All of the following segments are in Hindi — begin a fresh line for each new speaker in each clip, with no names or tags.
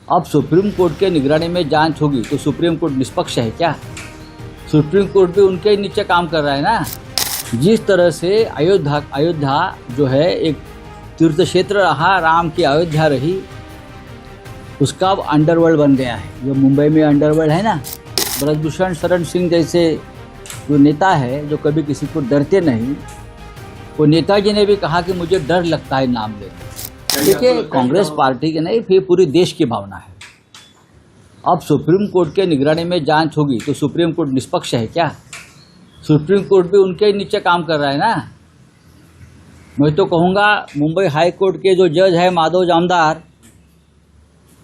अब सुप्रीम कोर्ट के निगरानी में जांच होगी तो सुप्रीम कोर्ट निष्पक्ष है क्या? सुप्रीम कोर्ट भी उनके ही नीचे काम कर रहा है ना। जिस तरह से अयोध्या जो है एक तीर्थ क्षेत्र रहा, राम की अयोध्या रही, उसका अब अंडरवर्ल्ड बन गया है। जो मुंबई में अंडरवर्ल्ड है ना, ब्रजभूषण शरण सिंह जैसे जो नेता है जो कभी किसी को डरते नहीं, वो नेताजी ने भी कहा कि मुझे डर लगता है नाम लेने। देखिए, कांग्रेस पार्टी की नहीं, फिर पूरी देश की भावना है। अब सुप्रीम कोर्ट के निगरानी में जांच होगी तो सुप्रीम कोर्ट निष्पक्ष है क्या? सुप्रीम कोर्ट भी उनके ही नीचे काम कर रहा है ना। मैं तो कहूँगा मुंबई हाई कोर्ट के जो जज है माधव जामदार,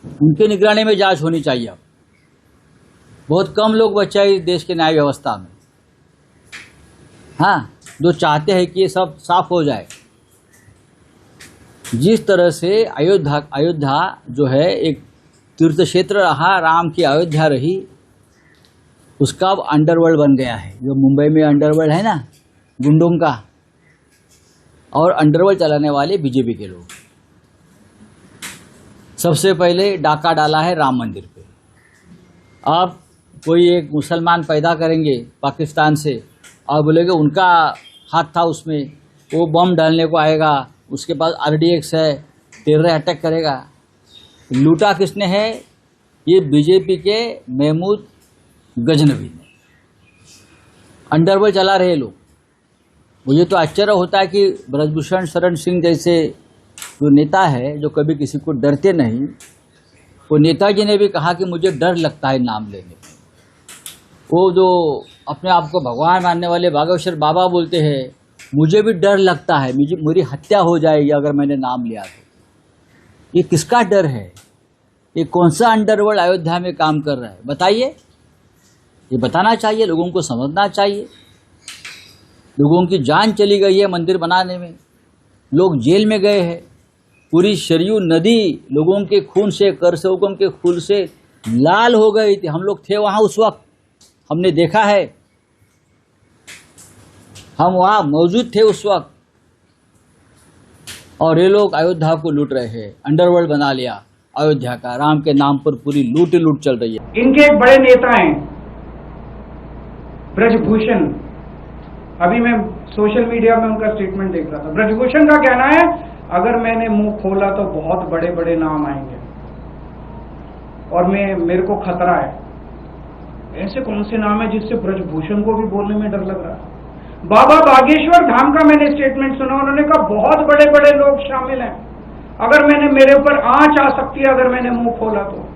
उनके निगरानी में जांच होनी चाहिए। अब बहुत कम लोग बचे हैं इस देश के न्याय व्यवस्था में, हाँ, जो चाहते हैं कि ये सब साफ हो जाए। जिस तरह से अयोध्या जो है एक तीर्थ क्षेत्र रहा, राम की अयोध्या रही, उसका अब अंडरवर्ल्ड बन गया है। जो मुंबई में अंडरवर्ल्ड है ना, गुंडों का, और अंडरवर्ल्ड चलाने वाले बीजेपी के लोग। सबसे पहले डाका डाला है राम मंदिर पे। अब कोई एक मुसलमान पैदा करेंगे पाकिस्तान से और बोलेंगे उनका हाथ था उसमें, वो बम डालने को आएगा, उसके पास RDX है, टेरर अटैक करेगा। लूटा किसने है? ये बीजेपी के महमूद गजनवी ने। अंडरवर्ल्ड चला रहे लोग। मुझे तो आश्चर्य होता है कि ब्रजभूषण शरण सिंह जैसे जो नेता है जो कभी किसी को डरते नहीं, वो नेताजी ने भी कहा कि मुझे डर लगता है नाम लेने। वो जो अपने आप को भगवान मानने वाले बागेश्वर बाबा बोलते हैं, मुझे भी डर लगता है, मेरी हत्या हो जाएगी अगर मैंने नाम लिया तो। ये किसका डर है? ये कौन सा अंडरवर्ल्ड अयोध्या में काम कर रहा है? बताइए। ये बताना चाहिए, लोगों को समझना चाहिए। लोगों की जान चली गई है मंदिर बनाने में, लोग जेल में गए हैं। पूरी सरयू नदी लोगों के खून से, कर सेवकों के खून से लाल हो गई थी। हम लोग थे वहां उस वक्त, हमने देखा है, हम वहां मौजूद थे उस वक्त। और ये लोग अयोध्या को लूट रहे हैं, अंडरवर्ल्ड बना लिया अयोध्या का। राम के नाम पर पूरी लूट ही लूट चल रही है।
इनके एक बड़े नेता हैं ब्रजभूषण। अभी मैं सोशल मीडिया में उनका स्टेटमेंट देख रहा था। ब्रजभूषण का कहना है, अगर मैंने मुंह खोला तो बहुत बड़े बड़े नाम आएंगे और मेरे को खतरा है। ऐसे कौन से नाम है जिससे ब्रजभूषण को भी बोलने में डर लग रहा है? बाबा बागेश्वर धाम का मैंने स्टेटमेंट सुना, उन्होंने कहा बहुत बड़े बड़े लोग शामिल हैं, अगर मेरे ऊपर आंच आ सकती है अगर मैंने मुंह खोला तो।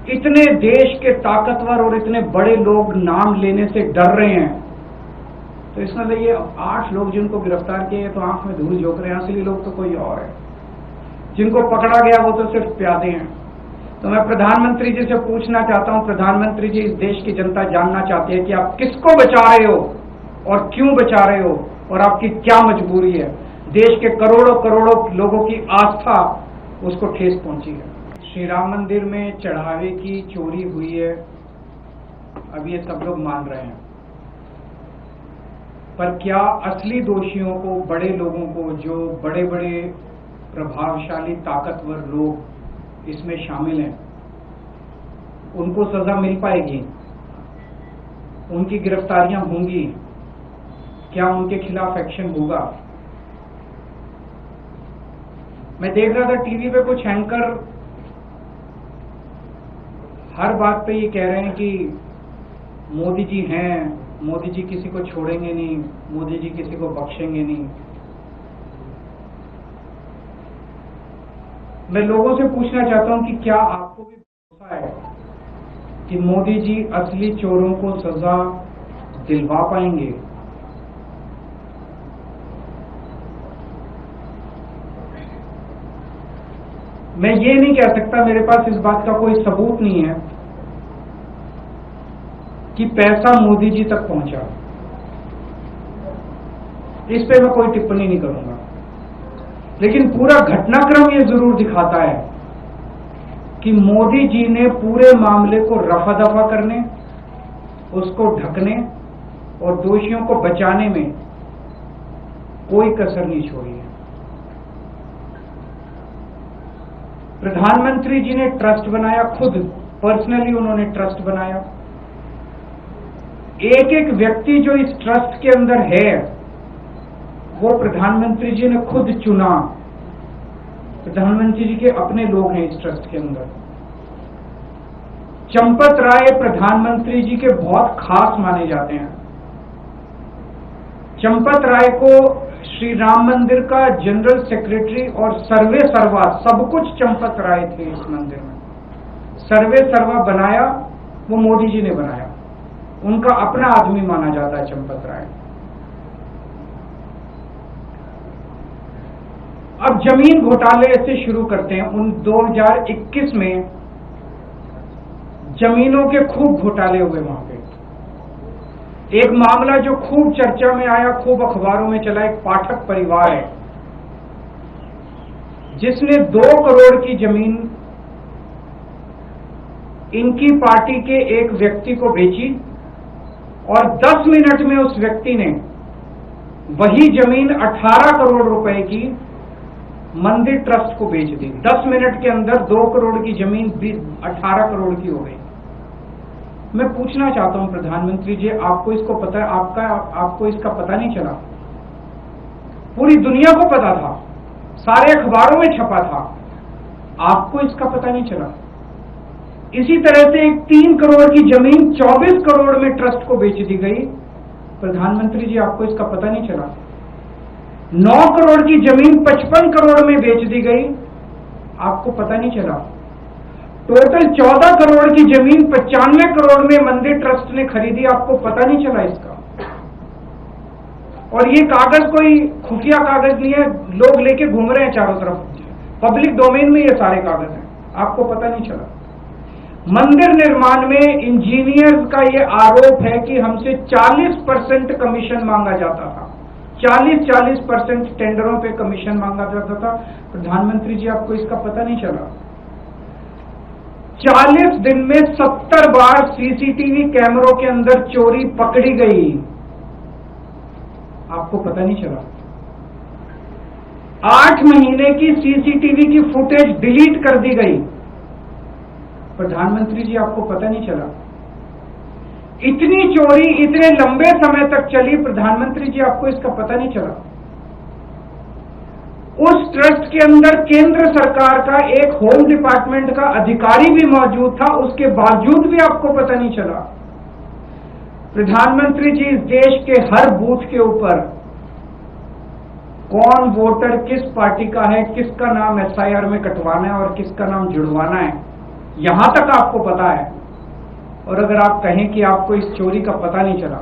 इतने देश के ताकतवर और इतने बड़े लोग नाम लेने से डर रहे हैं, तो इसमें ये 8 लोग जिनको गिरफ्तार किए तो आंख में धूल झोंक रहे हैं, असली लोग तो कोई और है। जिनको पकड़ा गया वो तो सिर्फ प्यादे हैं। तो मैं प्रधानमंत्री जी से पूछना चाहता हूं, प्रधानमंत्री जी, इस देश की जनता जानना चाहती है कि आप किसको बचा रहे हो और क्यों बचा रहे हो और आपकी क्या मजबूरी है? देश के करोड़ों करोड़ों लोगों की आस्था उसको ठेस पहुंची है। श्री राम मंदिर में चढ़ावे की चोरी हुई है, अब ये सब लोग मान रहे हैं, पर क्या असली दोषियों को, बड़े लोगों को, जो बड़े बड़े प्रभावशाली ताकतवर लोग इसमें शामिल हैं, उनको सजा मिल पाएगी? उनकी गिरफ्तारियां होंगी? क्या उनके खिलाफ एक्शन होगा? मैं देख रहा था टीवी पे कुछ एंकर हर बात पे ये कह रहे हैं कि मोदी जी हैं, मोदी जी किसी को छोड़ेंगे नहीं, मोदी जी किसी को बख्शेंगे नहीं। मैं लोगों से पूछना चाहता हूं कि क्या आपको भी भरोसा है कि मोदी जी असली चोरों को सजा दिलवा पाएंगे? मैं ये नहीं कह सकता, मेरे पास इस बात का कोई सबूत नहीं है कि पैसा मोदी जी तक पहुंचा। इस पे मैं कोई टिप्पणी नहीं करूंगा, लेकिन पूरा घटनाक्रम ये जरूर दिखाता है कि मोदी जी ने पूरे मामले को रफा दफा करने, उसको ढकने और दोषियों को बचाने में कोई कसर नहीं छोड़ी है। प्रधानमंत्री जी ने ट्रस्ट बनाया, खुद पर्सनली उन्होंने ट्रस्ट बनाया। एक एक व्यक्ति जो इस ट्रस्ट के अंदर है वो प्रधानमंत्री जी ने खुद चुना। प्रधानमंत्री जी के अपने लोग हैं इस ट्रस्ट के अंदर। चंपत राय प्रधानमंत्री जी के बहुत खास माने जाते हैं। चंपत राय को श्री राम मंदिर का जनरल सेक्रेटरी और सर्वे सर्वा सब कुछ चंपत राय थे इस मंदिर में। सर्वे सर्वा बनाया वो मोदी जी ने बनाया, उनका अपना आदमी माना जाता है चंपत राय। अब जमीन घोटाले से शुरू करते हैं। उन 2021 में जमीनों के खूब घोटाले हुए वहां पे। एक मामला जो खूब चर्चा में आया, खूब अखबारों में चला, एक पाठक परिवार है जिसने 2 करोड़ की जमीन इनकी पार्टी के एक व्यक्ति को बेची और 10 मिनट में उस व्यक्ति ने वही जमीन 18 करोड़ रुपए की मंदिर ट्रस्ट को बेच दी। 10 मिनट के अंदर 2 करोड़ की जमीन 18 करोड़ की हो गई। मैं पूछना चाहता हूं प्रधानमंत्री जी, आपको इसको पता है? आपको इसका पता नहीं चला? पूरी दुनिया को पता था, सारे अखबारों में छपा था, आपको इसका पता नहीं चला? इसी तरह से एक 3 करोड़ की जमीन 24 करोड़ में ट्रस्ट को बेच दी गई। प्रधानमंत्री जी, आपको इसका पता नहीं चला? 9 करोड़ की जमीन 55 करोड़ में बेच दी गई, आपको पता नहीं चला? टोटल 14 करोड़ की जमीन 95 करोड़ में मंदिर ट्रस्ट ने खरीदी, आपको पता नहीं चला इसका? और ये कागज कोई खुफिया कागज नहीं है, लोग लेके घूम रहे हैं चारों तरफ, पब्लिक डोमेन में ये सारे कागज हैं, आपको पता नहीं चला? मंदिर निर्माण में इंजीनियर्स का ये आरोप है कि हमसे 40% कमीशन मांगा जाता था। 40% टेंडरों पे कमीशन मांगा जाता था। प्रधानमंत्री जी, आपको इसका पता नहीं चला? 40 दिन में 70 बार सीसीटीवी कैमरों के अंदर चोरी पकड़ी गई, आपको पता नहीं चला? 8 महीने की सीसीटीवी की फुटेज डिलीट कर दी गई, प्रधानमंत्री जी, आपको पता नहीं चला? इतनी चोरी इतने लंबे समय तक चली, प्रधानमंत्री जी, आपको इसका पता नहीं चला? उस ट्रस्ट के अंदर केंद्र सरकार का एक होम डिपार्टमेंट का अधिकारी भी मौजूद था, उसके बावजूद भी आपको पता नहीं चला? प्रधानमंत्री जी, इस देश के हर बूथ के ऊपर कौन वोटर किस पार्टी का है, किसका नाम SIR में कटवाना है और किसका नाम जुड़वाना है, यहां तक आपको पता है। और अगर आप कहें कि आपको इस चोरी का पता नहीं चला,